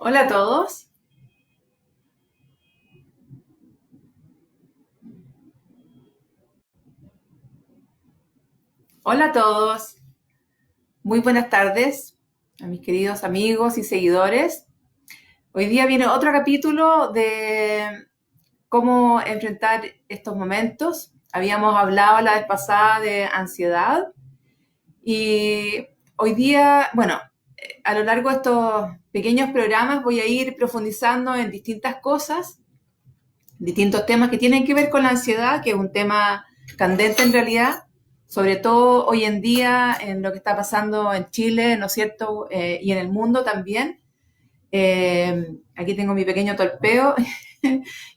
Hola a todos. Hola a todos. Muy buenas tardes a mis queridos amigos y seguidores. Hoy día viene otro capítulo de cómo enfrentar estos momentos. Habíamos hablado la vez pasada de ansiedad y hoy día, bueno, a lo largo de estos pequeños programas voy a ir profundizando en distintas cosas, distintos temas que tienen que ver con la ansiedad, que es un tema candente en realidad, sobre todo hoy en día en lo que está pasando en Chile, ¿no es cierto? Y en el mundo también. Aquí tengo mi pequeño torpeo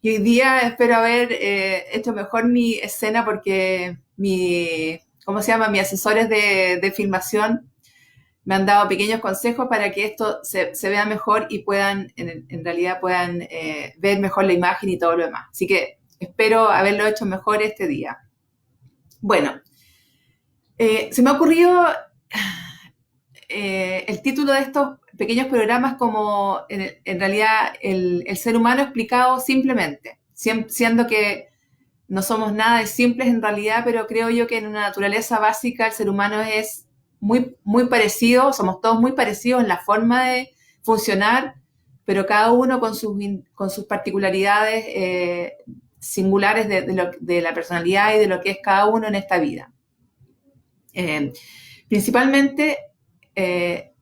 y hoy día espero haber hecho mejor mi escena porque ¿cómo se llama? Mis asesores de filmación me han dado pequeños consejos para que esto se vea mejor y puedan, en realidad puedan ver mejor la imagen y todo lo demás. Así que espero haberlo hecho mejor este día. Bueno, se me ha ocurrido el título de estos pequeños programas como en realidad el ser humano explicado simplemente, siendo que no somos nada de simples en realidad, pero creo yo que en una naturaleza básica el ser humano es muy parecido, somos todos muy parecidos en la forma de funcionar, pero cada uno con sus particularidades singulares de la personalidad y de lo que es cada uno en esta vida. Eh, Principalmente, eh,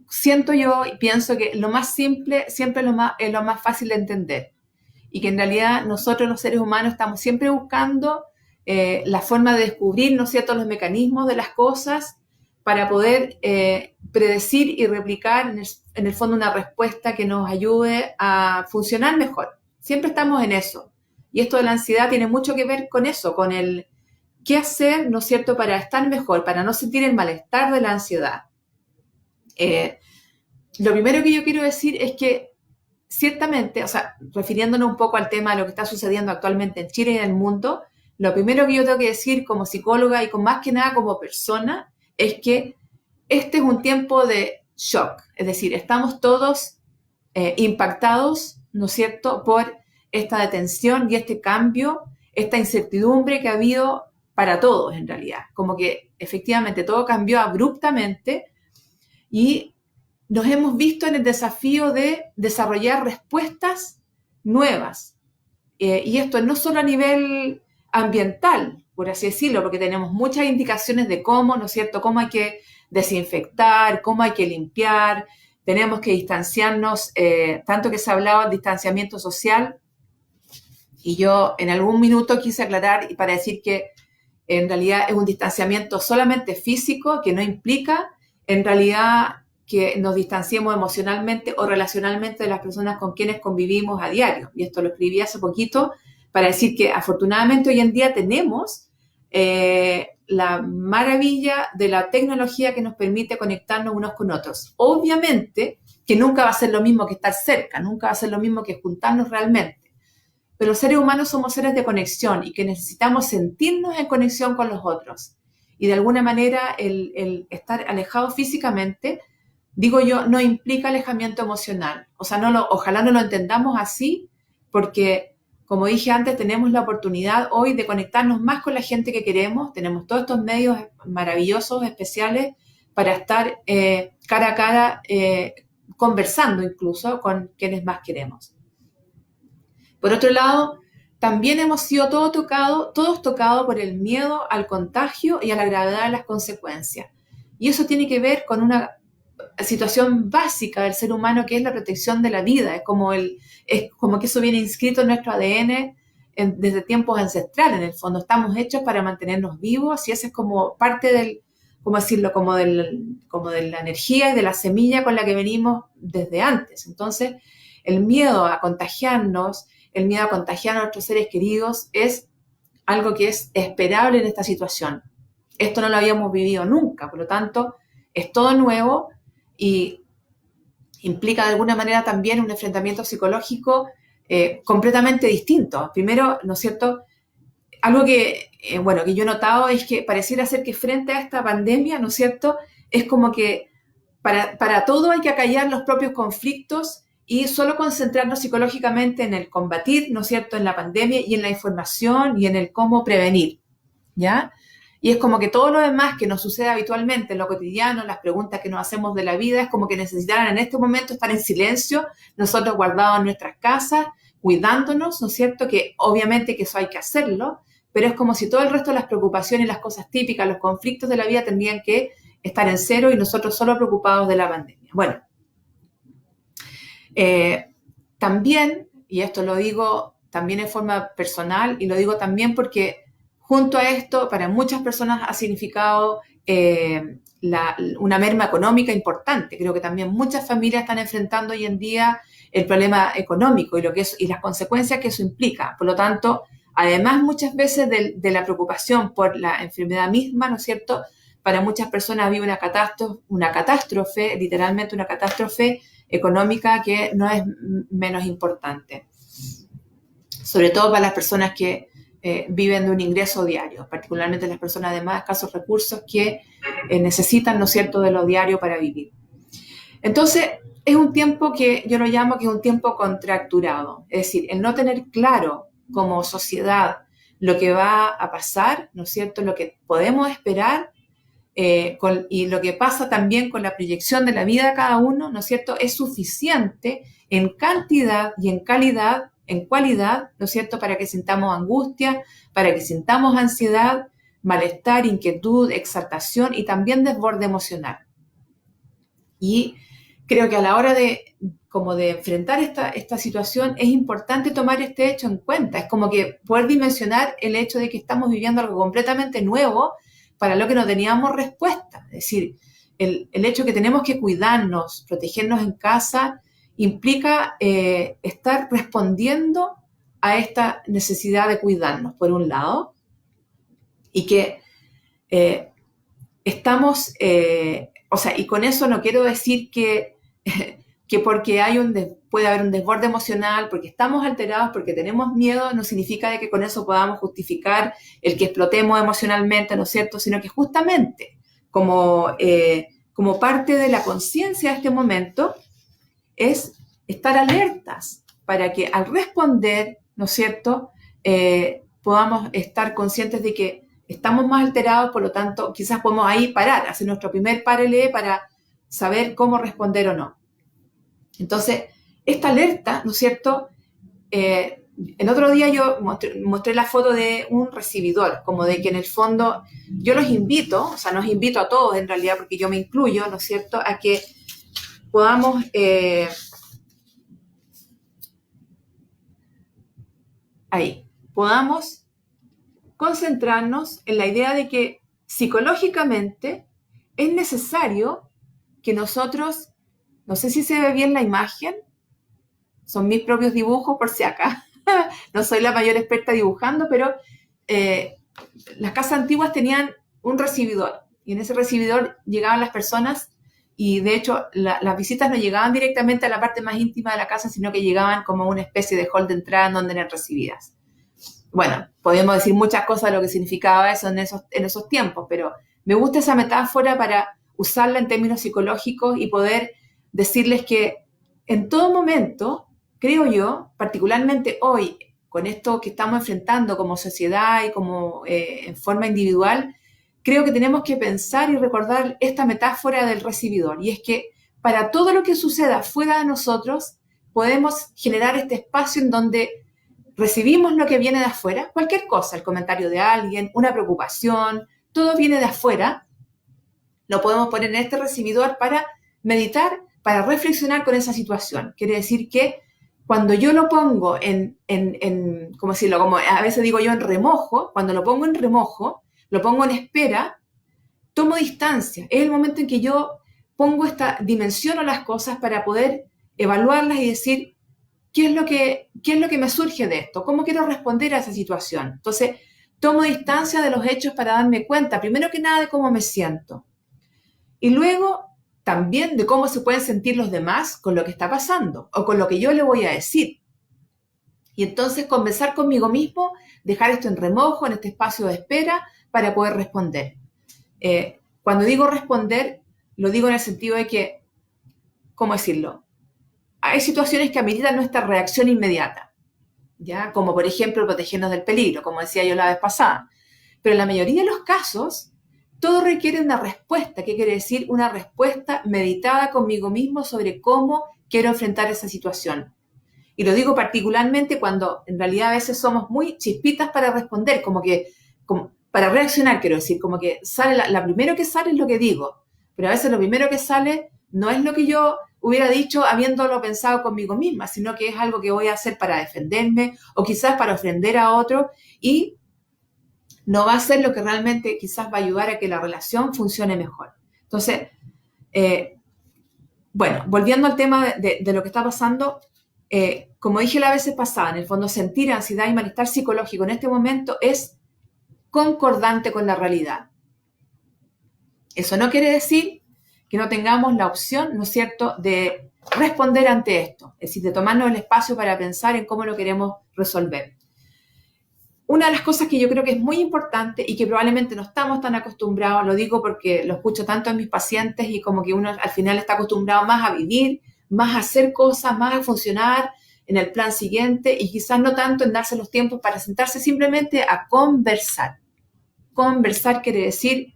siento yo y pienso que lo más simple siempre es lo más fácil de entender y que en realidad nosotros los seres humanos estamos siempre buscando la forma de descubrir, ¿no es cierto?, los mecanismos de las cosas para poder predecir y replicar en el fondo una respuesta que nos ayude a funcionar mejor. Siempre estamos en eso. Y esto de la ansiedad tiene mucho que ver con eso, con el qué hacer, ¿no es cierto?, para estar mejor, para no sentir el malestar de la ansiedad. Eh, lo primero que yo quiero decir es que ciertamente, o sea, refiriéndonos un poco al tema de lo que está sucediendo actualmente en Chile y en el mundo, lo primero que yo tengo que decir como psicóloga y con más que nada como persona es que este es un tiempo de shock, es decir, estamos todos impactados, ¿no es cierto?, por esta detención y este cambio, esta incertidumbre que ha habido para todos en realidad, como que efectivamente todo cambió abruptamente y nos hemos visto en el desafío de desarrollar respuestas nuevas. Y esto no solo a nivel ambiental, por así decirlo, porque tenemos muchas indicaciones de cómo, ¿no es cierto?, cómo hay que desinfectar, cómo hay que limpiar, tenemos que distanciarnos, tanto que se hablaba de distanciamiento social, y yo en algún minuto quise aclarar y para decir que en realidad es un distanciamiento solamente físico, que no implica en realidad que nos distanciemos emocionalmente o relacionalmente de las personas con quienes convivimos a diario. Y esto lo escribí hace poquito para decir que afortunadamente hoy en día tenemos la maravilla de la tecnología que nos permite conectarnos unos con otros. Obviamente que nunca va a ser lo mismo que estar cerca, nunca va a ser lo mismo que juntarnos realmente, pero los seres humanos somos seres de conexión y que necesitamos sentirnos en conexión con los otros. Y de alguna manera el estar alejado físicamente, digo yo, no implica alejamiento emocional. O sea, ojalá no lo entendamos así, porque como dije antes, tenemos la oportunidad hoy de conectarnos más con la gente que queremos. Tenemos todos estos medios maravillosos, especiales, para estar cara a cara, conversando incluso con quienes más queremos. Por otro lado, también hemos sido todos tocados por el miedo al contagio y a la gravedad de las consecuencias. Y eso tiene que ver con una situación básica del ser humano que es la protección de la vida. Es como que eso viene inscrito en nuestro ADN desde tiempos ancestrales. En el fondo estamos hechos para mantenernos vivos y esa es como parte ¿cómo decirlo? Como de la energía y de la semilla con la que venimos desde antes. Entonces, el miedo a contagiarnos, el miedo a contagiar a nuestros seres queridos es algo que es esperable en esta situación. Esto no lo habíamos vivido nunca, por lo tanto, es todo nuevo y implica de alguna manera también un enfrentamiento psicológico completamente distinto. Primero, ¿no es cierto? Algo bueno, que yo he notado es que pareciera ser que frente a esta pandemia, ¿no es cierto? Es como que para todo hay que acallar los propios conflictos y solo concentrarnos psicológicamente en el combatir, ¿no es cierto?, en la pandemia y en la información y en el cómo prevenir, ¿ya? Y es como que todo lo demás que nos sucede habitualmente en lo cotidiano, las preguntas que nos hacemos de la vida, es como que necesitaran en este momento estar en silencio, nosotros guardados en nuestras casas, cuidándonos, ¿no es cierto?, que obviamente que eso hay que hacerlo, pero es como si todo el resto de las preocupaciones, las cosas típicas, los conflictos de la vida tendrían que estar en cero y nosotros solo preocupados de la pandemia. Bueno, también, y esto lo digo también en forma personal, y lo digo también porque junto a esto, para muchas personas ha significado una merma económica importante. Creo que también muchas familias están enfrentando hoy en día el problema económico y las consecuencias que eso implica. Por lo tanto, además muchas veces de la preocupación por la enfermedad misma, ¿no es cierto?, para muchas personas vive una catástrofe, literalmente una catástrofe económica que no es menos importante. Sobre todo para las personas que viven de un ingreso diario, particularmente las personas de más escasos recursos que necesitan, ¿no es cierto?, de lo diario para vivir. Entonces, es un tiempo que yo lo llamo que es un tiempo contracturado, es decir, el no tener claro como sociedad lo que va a pasar, ¿no es cierto?, lo que podemos esperar y lo que pasa también con la proyección de la vida de cada uno, ¿no es cierto?, es suficiente en cantidad y en calidad, en cualidad, ¿no es cierto?, para que sintamos angustia, para que sintamos ansiedad, malestar, inquietud, exaltación y también desborde emocional. Y creo que a la hora de enfrentar esta situación es importante tomar este hecho en cuenta. Es como que poder dimensionar el hecho de que estamos viviendo algo completamente nuevo para lo que no teníamos respuesta. Es decir, el hecho de que tenemos que cuidarnos, protegernos en casa, implica estar respondiendo a esta necesidad de cuidarnos, por un lado, y que estamos, y con eso no quiero decir que porque puede haber un desborde emocional, porque estamos alterados, porque tenemos miedo, no significa de que con eso podamos justificar el que explotemos emocionalmente, ¿no es cierto?, sino que justamente como parte de la conciencia de este momento es estar alertas para que al responder, ¿no es cierto?, podamos estar conscientes de que estamos más alterados, por lo tanto, quizás podemos ahí parar, hacer nuestro primer párele para saber cómo responder o no. Entonces, esta alerta, ¿no es cierto?, el otro día yo mostré la foto de un recibidor, como de que en el fondo yo los invito, nos invito a todos en realidad, porque yo me incluyo, ¿no es cierto?, a que podamos podamos concentrarnos en la idea de que psicológicamente es necesario que nosotros, no sé si se ve bien la imagen, son mis propios dibujos por si acá, no soy la mayor experta dibujando, pero las casas antiguas tenían un recibidor y en ese recibidor llegaban las personas y de hecho las visitas no llegaban directamente a la parte más íntima de la casa, sino que llegaban como una especie de hall de entrada donde eran recibidas. Bueno, podemos decir muchas cosas de lo que significaba eso en esos tiempos, pero me gusta esa metáfora para usarla en términos psicológicos y poder decirles que en todo momento, creo yo, particularmente hoy, con esto que estamos enfrentando como sociedad y como en forma individual, creo que tenemos que pensar y recordar esta metáfora del recibidor. Y es que para todo lo que suceda fuera de nosotros, podemos generar este espacio en donde recibimos lo que viene de afuera, cualquier cosa, el comentario de alguien, una preocupación, todo viene de afuera, lo podemos poner en este recibidor para meditar, para reflexionar con esa situación. Quiere decir que cuando yo lo pongo ¿cómo decirlo? Como a veces digo yo en remojo, cuando lo pongo en remojo, lo pongo en espera, tomo distancia. Es el momento en que yo dimensiono las cosas para poder evaluarlas y decir, ¿qué es lo que me surge de esto? ¿Cómo quiero responder a esa situación? Entonces, tomo distancia de los hechos para darme cuenta, primero que nada, de cómo me siento. Y luego, también de cómo se pueden sentir los demás con lo que está pasando o con lo que yo le voy a decir. Y entonces, conversar conmigo mismo, dejar esto en remojo, en este espacio de espera, para poder responder. Cuando digo responder, lo digo en el sentido de que, ¿cómo decirlo? hay situaciones que ameritan nuestra reacción inmediata, ¿ya? Como por ejemplo protegernos del peligro, como decía yo la vez pasada. Pero en la mayoría de los casos, todo requiere una respuesta. ¿Qué quiere decir? Una respuesta meditada conmigo mismo sobre cómo quiero enfrentar esa situación. Y lo digo particularmente cuando en realidad a veces somos muy chispitas para responder, como para reaccionar, quiero decir, como que sale la primero que sale es lo que digo, pero a veces lo primero que sale no es lo que yo hubiera dicho habiéndolo pensado conmigo misma, sino que es algo que voy a hacer para defenderme o quizás para ofender a otro y no va a ser lo que realmente quizás va a ayudar a que la relación funcione mejor. Entonces, bueno, volviendo al tema de lo que está pasando, como dije la vez pasada, en el fondo sentir ansiedad y malestar psicológico en este momento es concordante con la realidad. Eso no quiere decir que no tengamos la opción, ¿no es cierto?, de responder ante esto, es decir, de tomarnos el espacio para pensar en cómo lo queremos resolver. Una de las cosas que yo creo que es muy importante y que probablemente no estamos tan acostumbrados, lo digo porque lo escucho tanto en mis pacientes y como que uno al final está acostumbrado más a vivir, más a hacer cosas, más a funcionar en el plan siguiente y quizás no tanto en darse los tiempos para sentarse simplemente a conversar. Conversar quiere decir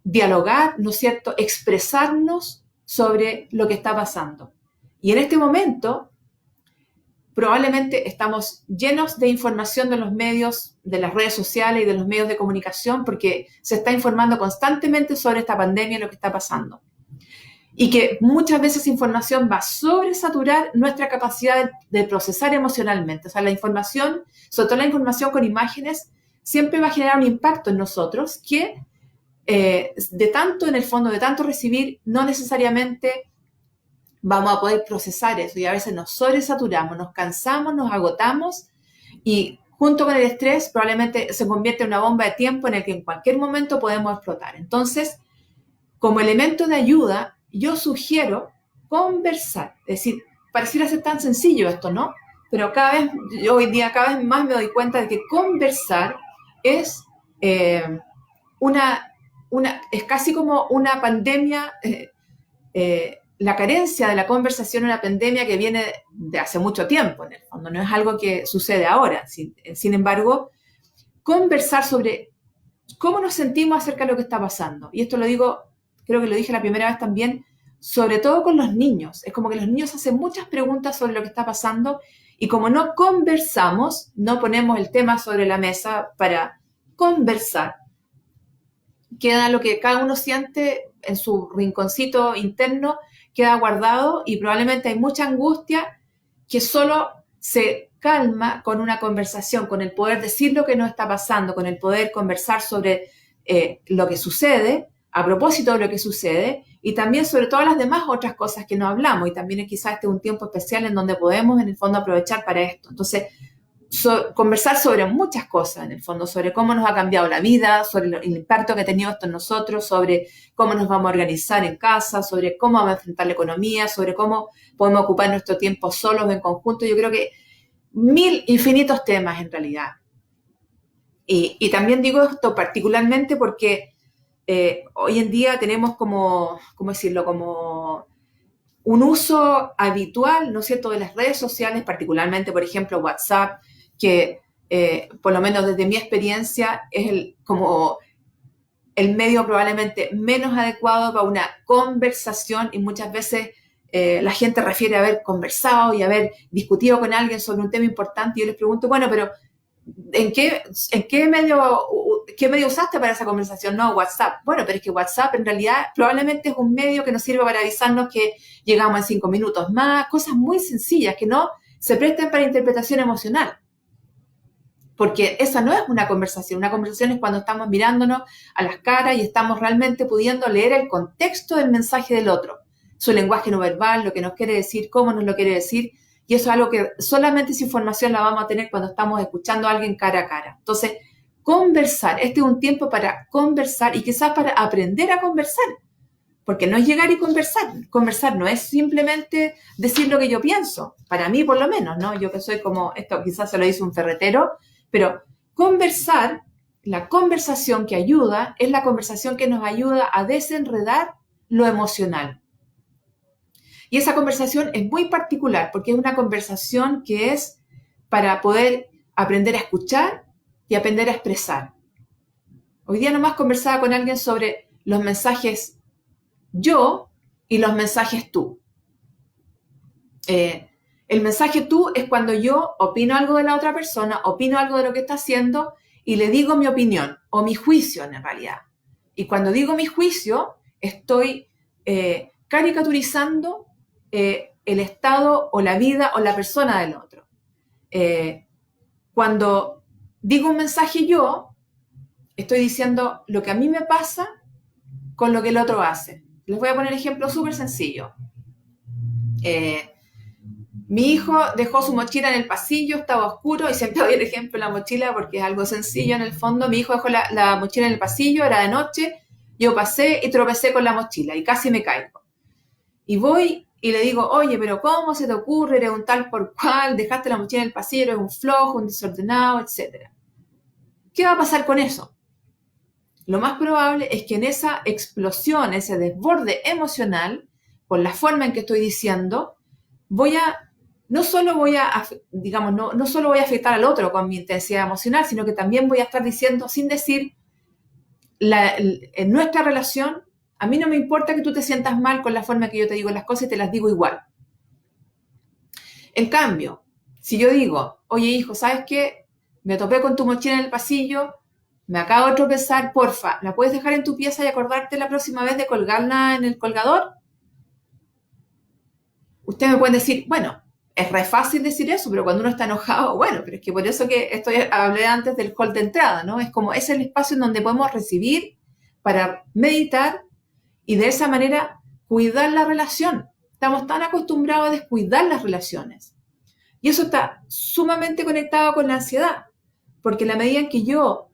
dialogar, ¿no es cierto?, expresarnos sobre lo que está pasando. Y en este momento probablemente estamos llenos de información de los medios, de las redes sociales y de los medios de comunicación porque se está informando constantemente sobre esta pandemia y lo que está pasando. Y que muchas veces información va a sobresaturar nuestra capacidad de procesar emocionalmente. O sea, la información, sobre todo la información con imágenes, siempre va a generar un impacto en nosotros que de tanto, en el fondo, de tanto recibir, no necesariamente vamos a poder procesar eso y a veces nos sobresaturamos, nos cansamos, nos agotamos y junto con el estrés probablemente se convierte en una bomba de tiempo en el que en cualquier momento podemos explotar. Entonces, como elemento de ayuda, yo sugiero conversar. Es decir, pareciera ser tan sencillo esto, ¿no? Pero yo hoy día cada vez más me doy cuenta de que conversar es es casi como una pandemia. La carencia de la conversación es una pandemia que viene de hace mucho tiempo, en el fondo, no es algo que sucede ahora. Sin embargo, conversar sobre cómo nos sentimos acerca de lo que está pasando. Y esto lo digo, creo que lo dije la primera vez también, sobre todo con los niños. Es como que los niños hacen muchas preguntas sobre lo que está pasando y como no conversamos, no ponemos el tema sobre la mesa para conversar, queda lo que cada uno siente en su rinconcito interno, queda guardado y probablemente hay mucha angustia que solo se calma con una conversación, con el poder decir lo que nos está pasando, con el poder conversar sobre lo que sucede, a propósito de lo que sucede, y también sobre todas las demás otras cosas que no hablamos, y también quizás este es un tiempo especial en donde podemos en el fondo aprovechar para esto. Entonces, conversar sobre muchas cosas, en el fondo, sobre cómo nos ha cambiado la vida, sobre el impacto que ha tenido esto en nosotros, sobre cómo nos vamos a organizar en casa, sobre cómo vamos a enfrentar la economía, sobre cómo podemos ocupar nuestro tiempo solos o en conjunto. Yo creo que infinitos temas en realidad. Y también digo esto particularmente porque hoy en día tenemos ¿cómo decirlo? Como un uso habitual, ¿no es cierto?, de las redes sociales, particularmente, por ejemplo, WhatsApp, que por lo menos desde mi experiencia es como el medio probablemente menos adecuado para una conversación y muchas veces la gente refiere a haber conversado y haber discutido con alguien sobre un tema importante y yo les pregunto, bueno, pero ¿en qué medio usaste para esa conversación? No, WhatsApp. Bueno, pero es que WhatsApp en realidad probablemente es un medio que nos sirve para avisarnos que llegamos en 5 minutos más, cosas muy sencillas que no se presten para interpretación emocional. Porque esa no es una conversación es cuando estamos mirándonos a las caras y estamos realmente pudiendo leer el contexto del mensaje del otro, su lenguaje no verbal, lo que nos quiere decir, cómo nos lo quiere decir, y eso es algo que solamente esa información la vamos a tener cuando estamos escuchando a alguien cara a cara. Entonces, conversar, este es un tiempo para conversar y quizás para aprender a conversar, porque no es llegar y conversar no es simplemente decir lo que yo pienso, para mí por lo menos, ¿no? Yo que soy como, esto quizás se lo dice un ferretero, pero conversar, la conversación que ayuda, es la conversación que nos ayuda a desenredar lo emocional. Y esa conversación es muy particular porque es una conversación que es para poder aprender a escuchar y aprender a expresar. Hoy día nomás conversaba con alguien sobre los mensajes yo y los mensajes tú. El mensaje tú es cuando yo opino algo de la otra persona, opino algo de lo que está haciendo y le digo mi opinión o mi juicio en realidad. Y cuando digo mi juicio, estoy caricaturizando el estado o la vida o la persona del otro. Cuando digo un mensaje yo, estoy diciendo lo que a mí me pasa con lo que el otro hace. Les voy a poner ejemplo súper sencillo. Mi hijo dejó su mochila en el pasillo, estaba oscuro, y siempre doy el ejemplo de la mochila porque es algo sencillo en el fondo. Mi hijo dejó la mochila en el pasillo, era de noche, yo pasé y tropecé con la mochila y casi me caigo. Y voy y le digo, oye, pero ¿cómo se te ocurre? Eres un tal por cual, dejaste la mochila en el pasillo, eres un flojo, un desordenado, etc. ¿Qué va a pasar con eso? Lo más probable es que en esa explosión, ese desborde emocional, por la forma en que estoy diciendo, no solo voy a afectar al otro con mi intensidad emocional, sino que también voy a estar diciendo, sin decir, en nuestra relación, a mí no me importa que tú te sientas mal con la forma en que yo te digo las cosas y te las digo igual. En cambio, si yo digo, oye hijo, ¿sabes qué? Me topé con tu mochila en el pasillo, me acabo de tropezar, porfa, ¿la puedes dejar en tu pieza y acordarte la próxima vez de colgarla en el colgador? Ustedes me pueden decir, bueno, es re fácil decir eso, pero cuando uno está enojado, bueno, pero es que por eso que hablé antes del hall de entrada, ¿no? Es como es el espacio en donde podemos recibir para meditar y de esa manera cuidar la relación. Estamos tan acostumbrados a descuidar las relaciones. Y eso está sumamente conectado con la ansiedad, porque en la medida en que yo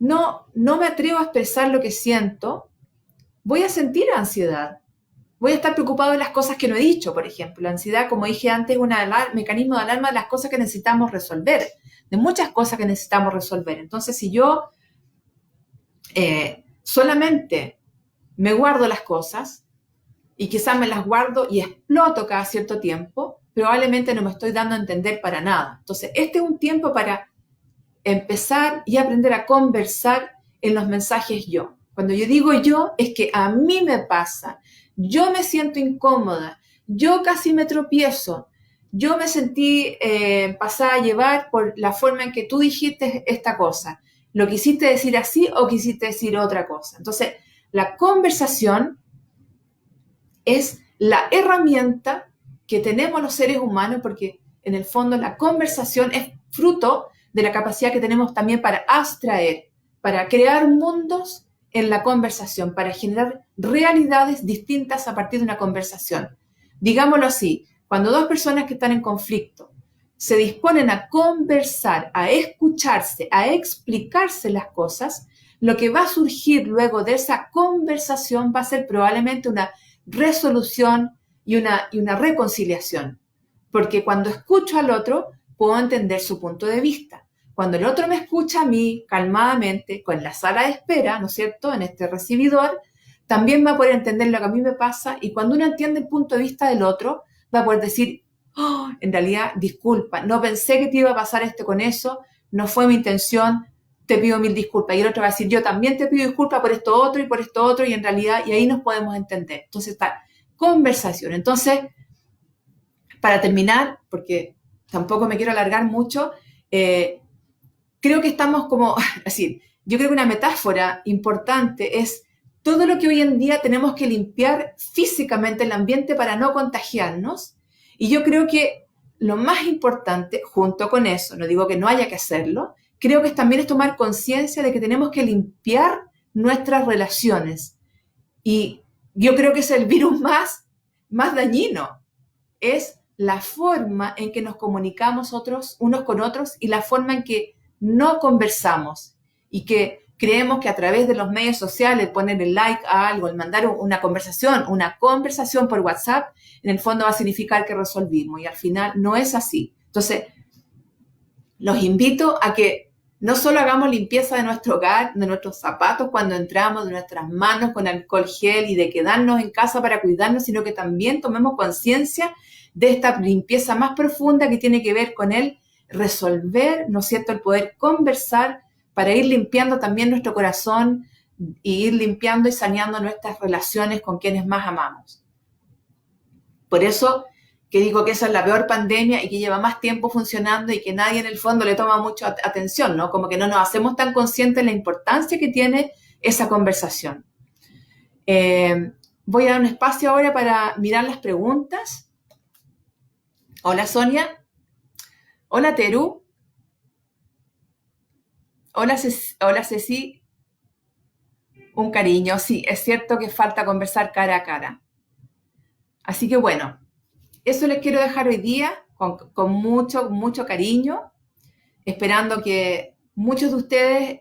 no me atrevo a expresar lo que siento, voy a sentir ansiedad. Voy a estar preocupado de las cosas que no he dicho, por ejemplo. La ansiedad, como dije antes, es un mecanismo de alarma de las cosas que necesitamos resolver, de muchas cosas que necesitamos resolver. Entonces, si yo solamente me guardo las cosas y quizás me las guardo y exploto cada cierto tiempo, probablemente no me estoy dando a entender para nada. Entonces, este es un tiempo para empezar y aprender a conversar en los mensajes yo. Cuando yo digo yo, es que a mí me pasa, yo me siento incómoda, yo casi me tropiezo, yo me sentí pasada a llevar por la forma en que tú dijiste esta cosa. ¿Lo quisiste decir así o quisiste decir otra cosa? Entonces, la conversación es la herramienta que tenemos los seres humanos porque en el fondo la conversación es fruto de la capacidad que tenemos también para abstraer, para crear mundos en la conversación, para generar realidades distintas a partir de una conversación. Digámoslo así, cuando dos personas que están en conflicto se disponen a conversar, a escucharse, a explicarse las cosas, lo que va a surgir luego de esa conversación va a ser probablemente una resolución y una reconciliación. Porque cuando escucho al otro, puedo entender su punto de vista. Cuando el otro me escucha a mí calmadamente, con la sala de espera, ¿no es cierto?, en este recibidor, también va a poder entender lo que a mí me pasa y cuando uno entiende el punto de vista del otro, va a poder decir, oh, en realidad, disculpa, no pensé que te iba a pasar esto con eso, no fue mi intención, te pido mil disculpas. Y el otro va a decir, yo también te pido disculpas por esto otro y por esto otro, y en realidad, y ahí nos podemos entender. Entonces, está conversación. Entonces, para terminar, porque tampoco me quiero alargar mucho, creo que estamos como, así, yo creo que una metáfora importante es todo lo que hoy en día tenemos que limpiar físicamente el ambiente para no contagiarnos. Y yo creo que lo más importante, junto con eso, no digo que no haya que hacerlo, creo que también es tomar conciencia de que tenemos que limpiar nuestras relaciones. Y yo creo que es el virus más dañino. Es la forma en que nos comunicamos unos con otros y la forma en que no conversamos y que creemos que a través de los medios sociales, poner el like a algo, el mandar una conversación por WhatsApp, en el fondo va a significar que resolvimos y al final no es así. Entonces, los invito a que no solo hagamos limpieza de nuestro hogar, de nuestros zapatos cuando entramos, de nuestras manos con alcohol gel y de quedarnos en casa para cuidarnos, sino que también tomemos conciencia de esta limpieza más profunda que tiene que ver con el resolver, ¿no es cierto?, el poder conversar para ir limpiando también nuestro corazón y ir limpiando y saneando nuestras relaciones con quienes más amamos. Por eso que digo que esa es la peor pandemia y que lleva más tiempo funcionando y que nadie en el fondo le toma mucha atención, ¿no? Como que no nos hacemos tan conscientes de la importancia que tiene esa conversación. Voy a dar un espacio ahora para mirar las preguntas. Hola Sonia. Hola Terú. Hola Ceci. Un cariño. Sí, es cierto que falta conversar cara a cara. Así que bueno, eso les quiero dejar hoy día con mucho cariño, esperando que muchos de ustedes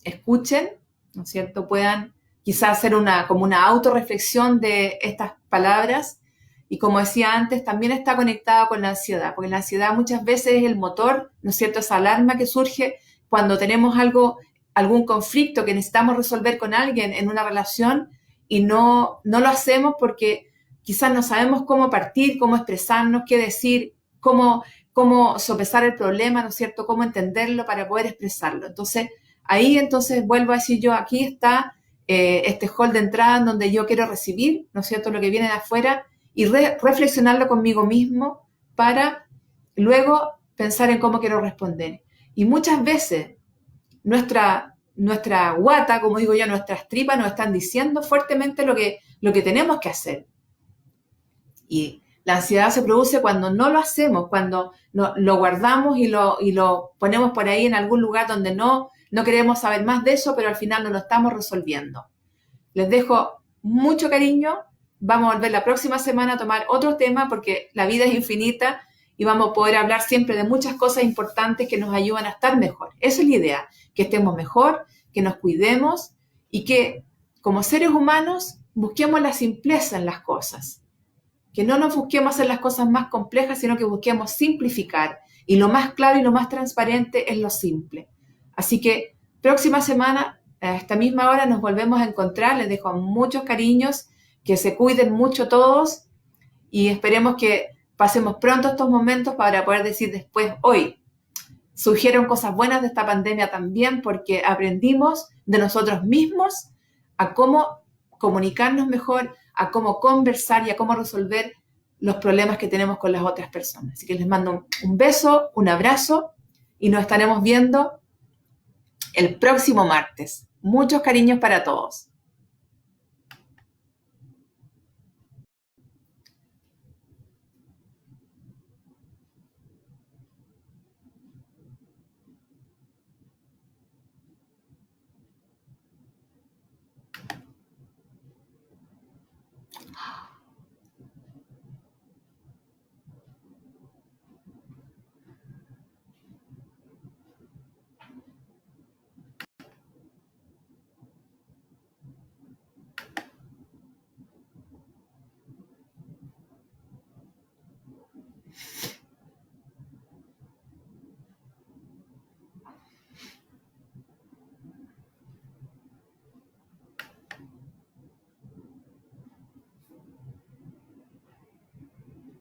escuchen, ¿no es cierto? Puedan quizás hacer como una autorreflexión de estas palabras. Y como decía antes, también está conectado con la ansiedad, porque la ansiedad muchas veces es el motor, ¿no es cierto? Esa alarma que surge cuando tenemos algún conflicto que necesitamos resolver con alguien en una relación y no lo hacemos porque quizás no sabemos cómo partir, cómo expresarnos, qué decir, cómo sopesar el problema, ¿no es cierto? Cómo entenderlo para poder expresarlo. Entonces, vuelvo a decir yo, aquí está este hall de entrada en donde yo quiero recibir, ¿no es cierto?, lo que viene de afuera y reflexionarlo conmigo mismo para luego pensar en cómo quiero responder. Y muchas veces nuestra guata, como digo yo, nuestras tripas nos están diciendo fuertemente lo que tenemos que hacer. Y la ansiedad se produce cuando no lo hacemos, cuando lo guardamos y lo ponemos por ahí en algún lugar donde no queremos saber más de eso, pero al final no lo estamos resolviendo. Les dejo mucho cariño. Vamos a volver la próxima semana a tomar otro tema porque la vida es infinita y vamos a poder hablar siempre de muchas cosas importantes que nos ayudan a estar mejor. Esa es la idea, que estemos mejor, que nos cuidemos y que como seres humanos busquemos la simpleza en las cosas. Que no nos busquemos hacer las cosas más complejas, sino que busquemos simplificar. Y lo más claro y lo más transparente es lo simple. Así que próxima semana, a esta misma hora, nos volvemos a encontrar. Les dejo muchos cariños, que se cuiden mucho todos y esperemos que pasemos pronto estos momentos para poder decir después, hoy surgieron cosas buenas de esta pandemia también porque aprendimos de nosotros mismos a cómo comunicarnos mejor, a cómo conversar y a cómo resolver los problemas que tenemos con las otras personas. Así que les mando un beso, un abrazo y nos estaremos viendo el próximo martes. Muchos cariños para todos.